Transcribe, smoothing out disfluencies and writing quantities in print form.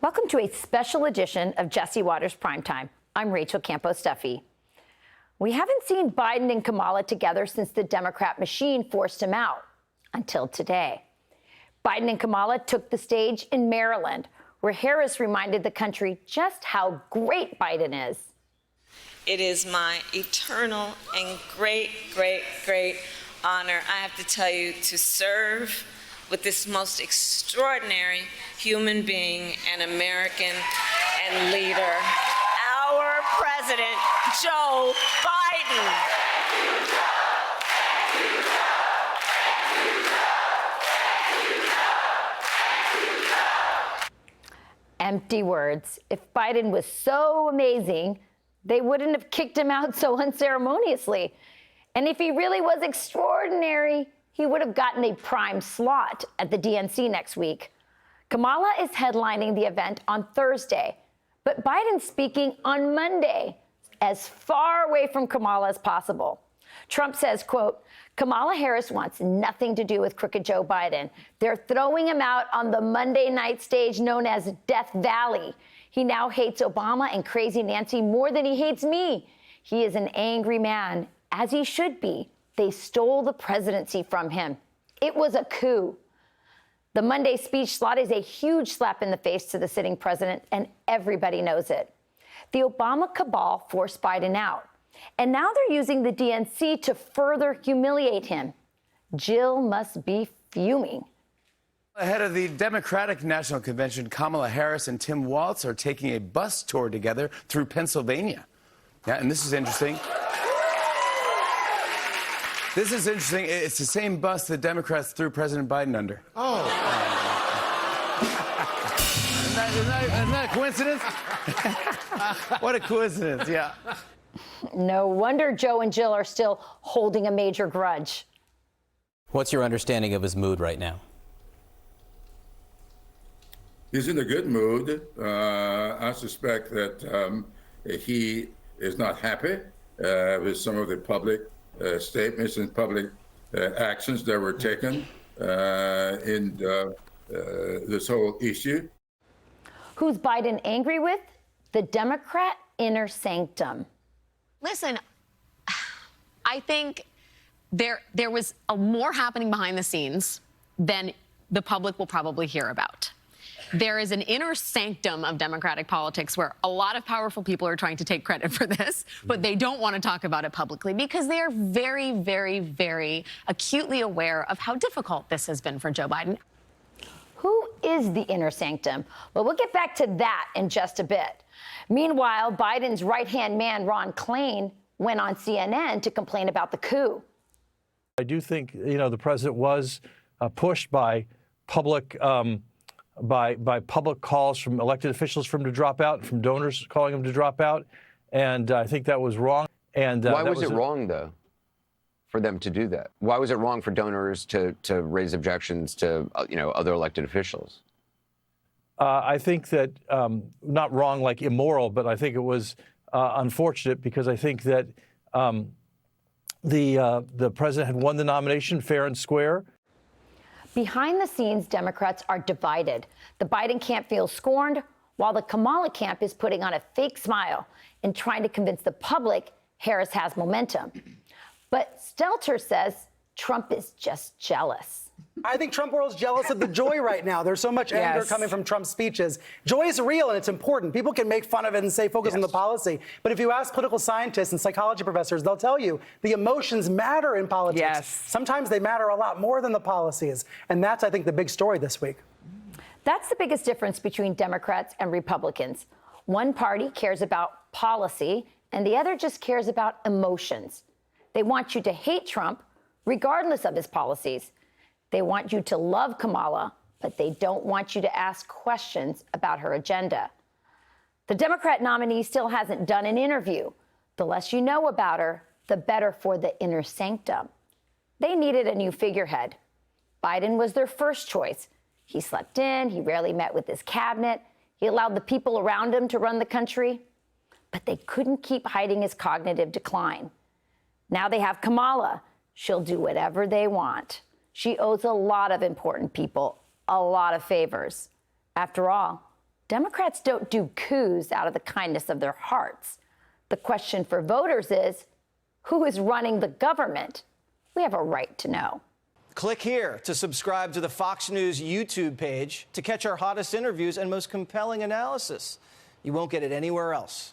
Welcome to a special edition of Jesse Watters Primetime. I'm Rachel Campos-Duffy. We haven't seen Biden and Kamala together since the Democrat machine forced him out, until today. Biden and Kamala took the stage in Maryland, where Harris reminded the country just how great Biden is. It is my eternal and great honor, I have to tell you, to serve with this most extraordinary human being and American and leader, our President, Joe Biden. Empty words. If Biden was so amazing, they wouldn't have kicked him out so unceremoniously. And if he really was extraordinary, he would have gotten a prime slot at the DNC next week. Kamala is headlining the event on Thursday, but Biden's speaking on Monday, as far away from Kamala as possible. Trump says, quote, Kamala Harris wants nothing to do with crooked Joe Biden. They're throwing him out on the Monday night stage known as Death Valley. He now hates Obama and Crazy Nancy more than he hates me. He is an angry man, as he should be. They stole the presidency from him. It was a coup. The Monday speech slot is a huge slap in the face to the sitting president, and everybody knows it. The Obama cabal forced Biden out, and now they're using the DNC to further humiliate him. Jill must be fuming. Ahead of the Democratic National Convention, Kamala Harris and Tim Walz are taking a bus tour together through Pennsylvania. Yeah, and this is interesting. This is interesting. It's the same bus the Democrats threw President Biden under. Oh. Isn't that a coincidence? What a coincidence, yeah. No wonder Joe and Jill are still holding a major grudge. What's your understanding of his mood right now? He's in a good mood. I suspect that he is not happy with some of the public statements and public actions that were taken in this whole issue. Who's Biden angry with? The Democrat inner sanctum. Listen, I think there was more happening behind the scenes than the public will probably hear about. There is an inner sanctum of Democratic politics where a lot of powerful people are trying to take credit for this, but they don't want to talk about it publicly because they are very acutely aware of how difficult this has been for Joe Biden. Who is the inner sanctum? Well, we'll get back to that in just a bit. Meanwhile, Biden's right-hand man, Ron Klain, went on CNN to complain about the coup. I do think, the president was pushed by public by public calls from elected officials for him to drop out, from donors calling him to drop out, and I think that was wrong. And why was it wrong, though, for them to do that? Why was it wrong for donors to raise objections to other elected officials? I think that not wrong like immoral, but I think it was unfortunate because I think that the president had won the nomination fair and square. Behind the scenes, Democrats are divided. The Biden camp feels scorned, while the Kamala camp is putting on a fake smile and trying to convince the public Harris has momentum. But Stelter says Trump is just jealous. I think Trump world's jealous of the joy right now. There's so much anger coming from Trump's speeches. Joy is real and it's important. People can make fun of it and say focus on the policy. But if you ask political scientists and psychology professors, they'll tell you the emotions matter in politics. Sometimes they matter a lot more than the policies. And that's, I think, the big story this week. That's the biggest difference between Democrats and Republicans. One party cares about policy and the other just cares about emotions. They want you to hate Trump regardless of his policies. They want you to love Kamala, but they don't want you to ask questions about her agenda. The Democrat nominee still hasn't done an interview. The less you know about her, the better for the inner sanctum. They needed a new figurehead. Biden was their first choice. He slept in, he rarely met with his cabinet, he allowed the people around him to run the country. But they couldn't keep hiding his cognitive decline. Now they have Kamala. She'll do whatever they want. She owes a lot of important people a lot of favors. After all, Democrats don't do coups out of the kindness of their hearts. The question for voters is, who is running the government? We have a right to know. Click here to subscribe to the Fox News YouTube page to catch our hottest interviews and most compelling analysis. You won't get it anywhere else.